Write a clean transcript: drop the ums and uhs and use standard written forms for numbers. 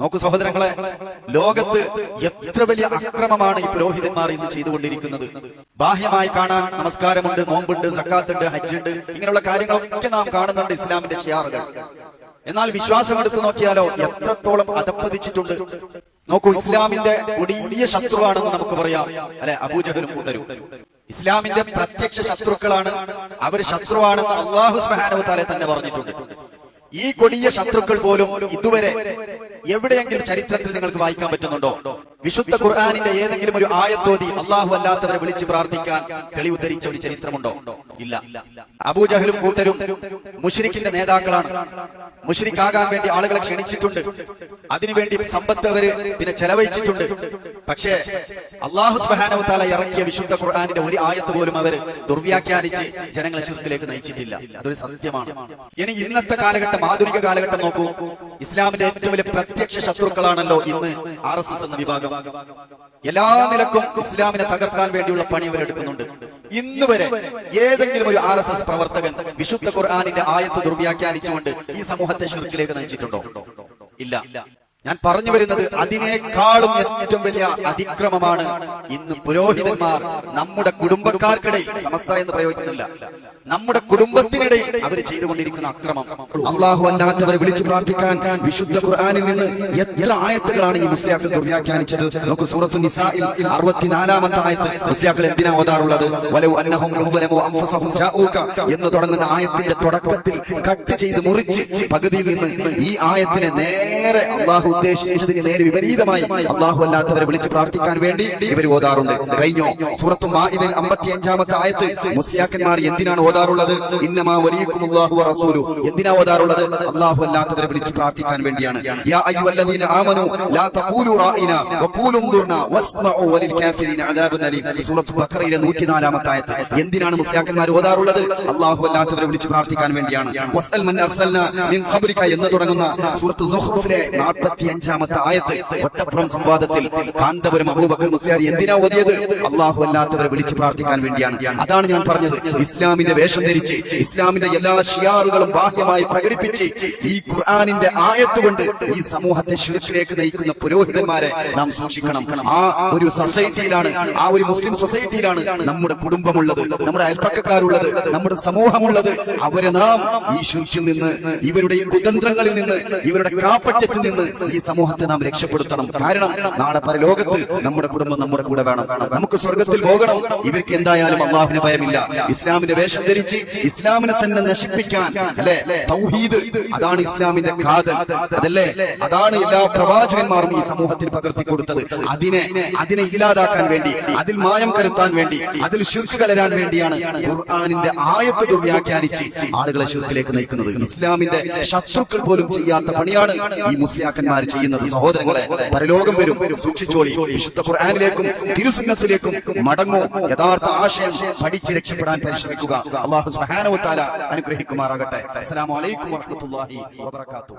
നോക്കൂ സഹോദരങ്ങളെ, ലോകത്ത് എത്ര വലിയ അക്രമമാണ് ഈ പുരോഹിതന്മാർ ഇന്ന് ചെയ്തുകൊണ്ടിരിക്കുന്നത്. ബാഹ്യമായി കാണാൻ നമസ്കാരമുണ്ട്, നോമ്പുണ്ട്, സക്കാത്തുണ്ട്, ഹജ്ജുണ്ട്, ഇങ്ങനെയുള്ള കാര്യങ്ങളൊക്കെ നാം കാണുന്നുണ്ട് ഇസ്ലാമിന്റെ ഷിയാറുകൾ. എന്നാൽ വിശ്വാസം എടുത്തു നോക്കിയാലോ എത്രത്തോളം അധപ്പതിച്ചിട്ടുണ്ട്. നോക്കൂ, ഇസ്ലാമിന്റെ കൊടിയ ശത്രുവാണെന്ന് നമുക്ക് പറയാം അല്ലെ, അബൂജഹലും കൂട്ടരും ഇസ്ലാമിന്റെ പ്രത്യക്ഷ ശത്രുക്കളാണ്. അവർ ശത്രുവാണെന്ന് അല്ലാഹു സുബ്ഹാനഹു വ തആല തന്നെ പറഞ്ഞിട്ടുണ്ട്. ഈ കൊടിയ ശത്രുക്കൾ പോലും ഇതുവരെ എവിടെയെങ്കിലും ചരിത്രത്തിൽ നിങ്ങൾക്ക് വായിക്കാൻ പറ്റുന്നുണ്ടോ? വിശുദ്ധ ഖുർആനിന്റെ ഏതെങ്കിലും ഒരു ആയത്തോതി അള്ളാഹു അല്ലാത്തവരെ വിളിച്ച് പ്രാർത്ഥിക്കാൻ തെളിവ് ധരിച്ച ഒരു ചരിത്രമുണ്ടോ? ഇല്ല. അബൂജഹലും കൂട്ടരും മുശ്രിക്കിന്റെ നേതാക്കളാണ്. മുശ്രിക്കാകാൻ വേണ്ടി ആളുകളെ ക്ഷണിച്ചിട്ടുണ്ട്, അതിനുവേണ്ടി സമ്പത്ത് അവര് പിന്നെ ചെലവഴിച്ചിട്ടുണ്ട്. പക്ഷേ അല്ലാഹു സുബ്ഹാനഹു വ തആല ഇറക്കിയ വിശുദ്ധ ഖുർആനിന്റെ ഒരു ആയത്ത് പോലും അവർ ദുർവ്യാഖ്യാനിച്ച് ജനങ്ങളെ ശിർക്കിലേക്ക് നയിച്ചിട്ടില്ല. അതൊരു സത്യമാണ്. ഇനി ഇന്നത്തെ കാലഘട്ടം, ആധുനിക കാലഘട്ടം നോക്കൂ. ഇസ്ലാമിന്റെ ഏറ്റവും വലിയ പ്രത്യക്ഷ ശത്രുക്കളാണല്ലോ ഇന്ന് RSS എന്ന വിഭാഗം. എല്ലാ നിലക്കും ഇസ്ലാമിനെ തകർക്കാൻ വേണ്ടിയുള്ള പണി അവരെടുക്കുന്നുണ്ട്. ഇന്ന് വരെ ഏതെങ്കിലും ഒരു RSS പ്രവർത്തകൻ വിശുദ്ധ ഖുർആനിന്റെ ആയത്ത് ദുർവ്യാഖ്യാനിച്ചുകൊണ്ട് ഈ സമൂഹത്തെ ശിർക്കിലേക്ക് നയിച്ചിട്ടുണ്ടോ? ഇല്ല. ഞാൻ പറഞ്ഞു വരുന്നത് അതിനേക്കാളും ഏറ്റവും വലിയ അതിക്രമമാണ് ഇന്ന് പുരോഹിതന്മാർ നമ്മുടെ കുടുംബക്കാർക്കിടയിൽ, സമസ്ത എന്ന് പ്രയോഗിക്കുന്നില്ല, നമ്മുടെ കുടുംബത്തിനിടയിൽ അവർ ചെയ്തുകൊണ്ടിരിക്കുന്ന അക്രമം. അള്ളാഹു അല്ലാത്തവരെ വിളിച്ചു പ്രാർത്ഥിക്കാൻ വിശുദ്ധ ഖുർആനിൽ നിന്ന് എത്ര ആയത്തുകളാണ് ഈ മുസ്ലിയാക്കൾ ദുർവ്യാഖ്യാനിച്ചത്. നമുക്ക് സൂറത്തുൻ നിസാഇൽ 64-ാമത്തെ ആയത്ത് മുസ്ലിയാക്കൾ എന്തിനാ ഓതാറുള്ളത്? വലൗ അന്നഹും യദ്ലമു അൻഫുസഹും ജാഊക എന്ന് തുടങ്ങുന്ന ആയത്തിന്റെ തുടക്കത്തിൽ കട്ട് ചെയ്ത് മുറിച്ച് പകുതിയിൽ നിന്ന് ഈ ആയത്തിനെ നേരെ അള്ളാഹു ഉദ്ദേശിച്ചതിന് നേരെ വിപരീതമായി അള്ളാഹു അല്ലാത്തവരെ വിളിച്ച് പ്രാർത്ഥിക്കാൻ വേണ്ടി ഇവർ ഓതാറുണ്ട്. കഴിഞ്ഞോ സൂറത്തു മാഇദയിൽ 55-ാമത്തെ ആയത്ത് മുസ്ലിയാക്കന്മാർ എന്തിനാണ് ഓതാറുള്ളത്? ഇന്നമാ വലിയക്കുമുല്ലാഹു വ റസൂലു. എന്തിനാ ഓതാറുള്ളത്? അള്ളാഹു അല്ലാത്തവരെ വിളിച്ച് പ്രാർത്ഥിക്കാൻ വേണ്ടിയാണ്. യാ അയ്യുഹല്ലദീന ആമനൂ ലാ തഖൂലു റാഇനാ വഖൂലു ഉൻദുർനാ വസ്മഉ വലിൽ കാഫിരീന അദാബുൻ അലീം. സൂറത്തു ബഖറയിലെ 104-ാമത്തെ ആയത്ത്. എന്തിനാണ് മുസ്ലിയാക്കന്മാർ ഓതാറുള്ളത്? അള്ളാഹു അല്ലാത്തവരെ വിളിച്ച് പ്രാർത്ഥിക്കാൻ വേണ്ടിയാണ്. വസ്അൽ മൻ അർസൽനാ മിൻ ഖബ്രിക എന്ന് തുടങ്ങുന്ന സൂറത്തു സുഖ്റുഫിലെ 45-ാമത്തെ ആയത്ത്. ഒറ്റപ്പുറം സംവാദത്തിൽ കാന്തപുരം അബൂബക്കർ മുസ്ലിയാർ എന്തിനാ ഓതിയത്? അള്ളാഹു അല്ലാത്തവരെ വിളിച്ച് പ്രാർത്ഥിക്കാൻ വേണ്ടിയാണ്. അതാണ് ഞാൻ പറഞ്ഞത്, ഇസ്ലാമിന്റെ വേഷം ധരിച്ച് ഇസ്ലാമിന്റെ എല്ലാ ഷിയാറുകളും ബാഹ്യമായി പ്രകടിപ്പിച്ച് ഈ ഖുർആനിന്റെ ആയത്ത് കൊണ്ട് ഈ സമൂഹത്തെ ശിർക്കിലേക്ക് നയിക്കുന്ന പുരോഹിതന്മാരെ നാം സൂക്ഷിക്കണം. ആ ഒരു സൊസൈറ്റിയിലാണ്, ആ ഒരു മുസ്ലിം സൊസൈറ്റിയിലാണ് നമ്മുടെ കുടുംബമുള്ളത്, നമ്മുടെ അയൽപ്പക്കക്കാരുള്ളത്, നമ്മുടെ സമൂഹമുള്ളത്. അവരെ നാം ഈ ശിർക്കിൽ നിന്ന്, ഇവരുടെ ഈ കുതന്ത്രങ്ങളിൽ നിന്ന്, ഇവരുടെ കാപ്പറ്റ്യത്തിൽ നിന്ന് ഈ സമൂഹത്തെ നാം രക്ഷപ്പെടുത്തണം. കാരണം നാളെ പരലോകത്ത് നമ്മുടെ കുടുംബം നമ്മുടെ കൂടെ വേണം. നമുക്ക് സ്വർഗത്തിൽ പോകണം. ഇവർക്ക് എന്തായാലും അള്ളാഹുവിന് ഭയമില്ല. ഇസ്ലാമിന്റെ വേഷം ധരിച്ച് ഇസ്ലാമിനെ തന്നെ നശിപ്പിക്കാൻ, അല്ലെ, തൗഹീദ് അതാണ് ഇസ്ലാമിന്റെ കാതൽ, അതല്ലേ, അതാണ് എല്ലാ പ്രവാചകന്മാരും ഈ സമൂഹത്തിൽ പകർത്തി കൊടുത്തത്. അതിനെ ഇല്ലാതാക്കാൻ വേണ്ടി, അതിൽ മായം കരുത്താൻ വേണ്ടി, അതിൽ ശിർക്ക് കലരാൻ വേണ്ടിയാണ് ഖുർആനിന്റെ ആയത്ത് ദുർവ്യാഖ്യാനിച്ച് ആളുകളെ ശിർക്കിലേക്ക് നയിക്കുന്നത്. ഇസ്ലാമിന്റെ ശത്രുക്കൾ പോലും ചെയ്യാത്ത പണിയാണ് ഈ മുസ്ലിയാക്കന്മാർ ചെയ്യുന്നത്. സഹോദരങ്ങളെ, പരലോകം വരും, സൂക്ഷിച്ചോളി. വിശുദ്ധ ഖുർആനിലേക്കും തിരുസുന്നത്തിലേക്കും മടങ്ങൂ. യഥാർത്ഥ ആശയം പഠിച്ച് രക്ഷപ്പെടാൻ പരിശ്രമിക്കുക. അല്ലാഹു സുബ്ഹാനഹു വ തആല അനുഗ്രഹിക്കുമാറാകട്ടെ. അസ്സലാമു അലൈക്കും വറഹ്മത്തുള്ളാഹി വബറകാതുഹു.